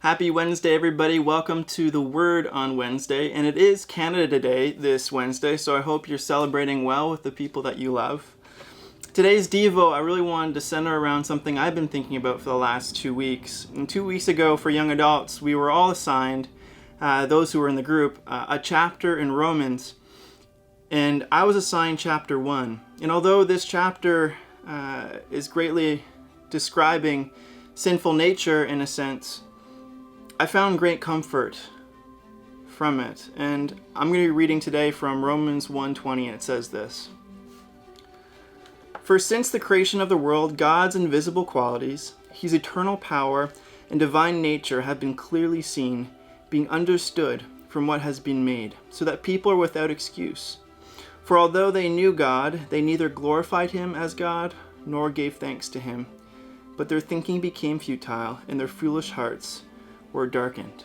Happy Wednesday, everybody. Welcome to the Word on Wednesday. And it is Canada Day this Wednesday, so I hope you're celebrating well with the people that you love. Today's Devo, I really wanted to center around something I've been thinking about for the last 2 weeks. And 2 weeks ago, for young adults, we were all assigned, those who were in the group, a chapter in Romans. And I was assigned chapter 1. And although this chapter is greatly describing sinful nature in a sense, I found great comfort from it. And I'm going to be reading today from Romans 1:20, and it says this. For since the creation of the world, God's invisible qualities, his eternal power and divine nature have been clearly seen, being understood from what has been made, so that people are without excuse. For although they knew God, they neither glorified him as God nor gave thanks to him, but their thinking became futile, and their foolish hearts were darkened.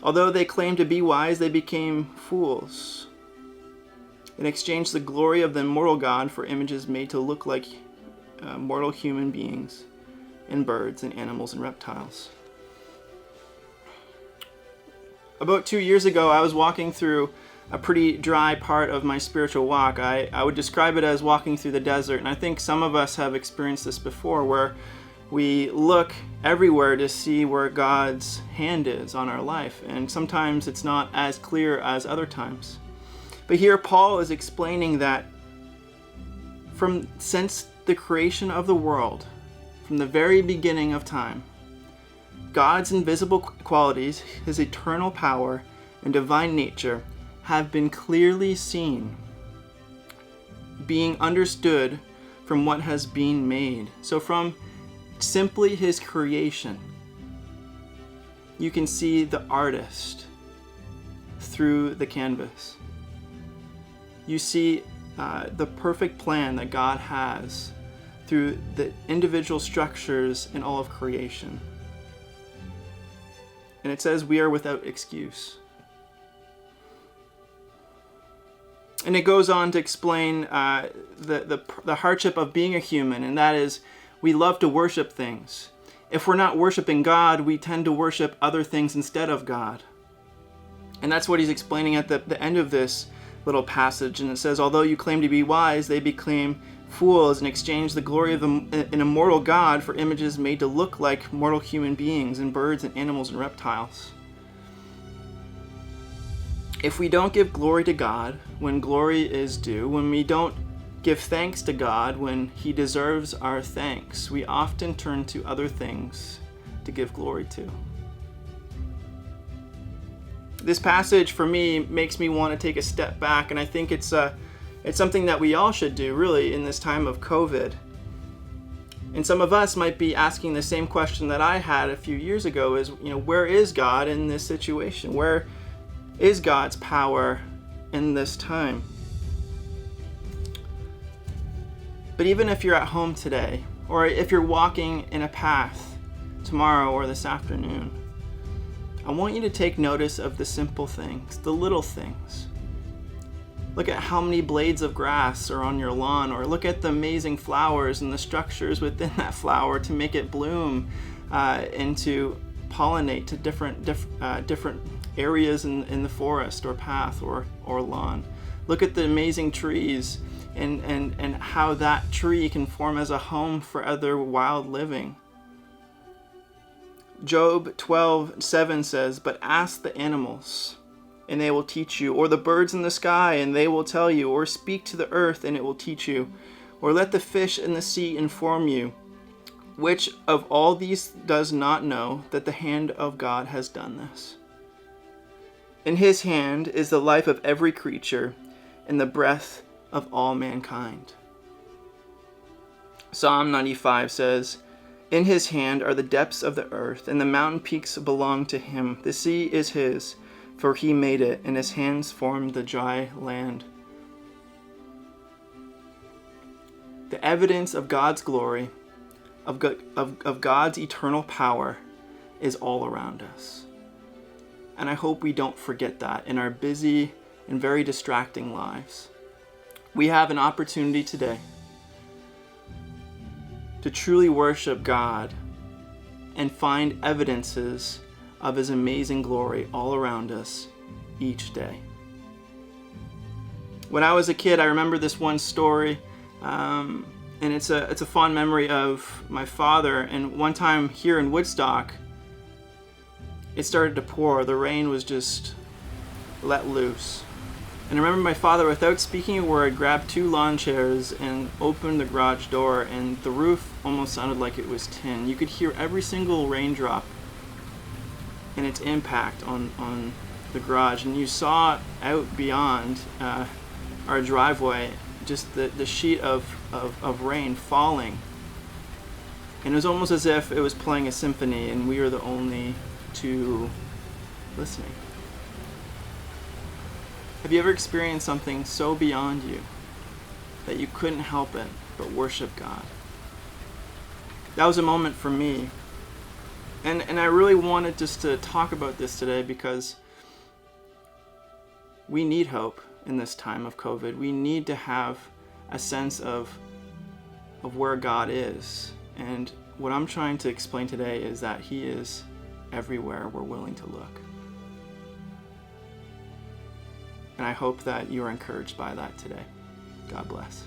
Although they claimed to be wise, they became fools and exchanged the glory of the immortal God for images made to look like mortal human beings and birds and animals and reptiles. About 2 years ago, I was walking through a pretty dry part of my spiritual walk. I would describe it as walking through the desert, and I think some of us have experienced this before, where we look everywhere to see where God's hand is on our life, and sometimes it's not as clear as other times. But here Paul is explaining that since the creation of the world, from the very beginning of time, God's invisible qualities, his eternal power and divine nature have been clearly seen, being understood from what has been made. So from simply his creation, you can see the artist through the canvas. You see the perfect plan that God has through the individual structures in all of creation. And it says we are without excuse. And it goes on to explain the hardship of being a human, and that is we love to worship things. If we're not worshiping God, we tend to worship other things instead of God. And that's what he's explaining at the end of this little passage. And it says, although you claim to be wise, they became fools and exchanged the glory of an immortal God for images made to look like mortal human beings and birds and animals and reptiles. If we don't give glory to God when glory is due, when we don't give thanks to God when he deserves our thanks, we often turn to other things to give glory to. This passage for me makes me want to take a step back, and I think it's something that we all should do really in this time of COVID. And some of us might be asking the same question that I had a few years ago, is, where is God in this situation? Where is God's power in this time? But even if you're at home today, or if you're walking in a path tomorrow or this afternoon, I want you to take notice of the simple things, the little things. Look at how many blades of grass are on your lawn, or look at the amazing flowers and the structures within that flower to make it bloom and to pollinate to different areas in the forest or path or lawn. Look at the amazing trees and how that tree can form as a home for other wild living. Job 12:7 says, but ask the animals, and they will teach you, or the birds in the sky, and they will tell you, or speak to the earth, and it will teach you, or let the fish in the sea inform you. Which of all these does not know that the hand of God has done this? In his hand is the life of every creature, and the breath of all mankind. Psalm 95 says, in his hand are the depths of the earth, and the mountain peaks belong to him. The sea is his, for he made it, and his hands formed the dry land. The evidence of God's glory, of God's eternal power, is all around us. And I hope we don't forget that in our busy and very distracting lives. We have an opportunity today to truly worship God and find evidences of His amazing glory all around us each day. When I was a kid, I remember this one story, and it's a fond memory of my father. And one time here in Woodstock, it started to pour. The rain was just let loose. And I remember my father, without speaking a word, grabbed 2 lawn chairs and opened the garage door, and the roof almost sounded like it was tin. You could hear every single raindrop and its impact on the garage. And you saw out beyond our driveway just the sheet of rain falling. And it was almost as if it was playing a symphony and we were the only 2 listening. Have you ever experienced something so beyond you that you couldn't help it but worship God? That was a moment for me. And I really wanted just to talk about this today because we need hope in this time of COVID. We need to have a sense of where God is. And what I'm trying to explain today is that He is everywhere we're willing to look. And I hope that you are encouraged by that today. God bless.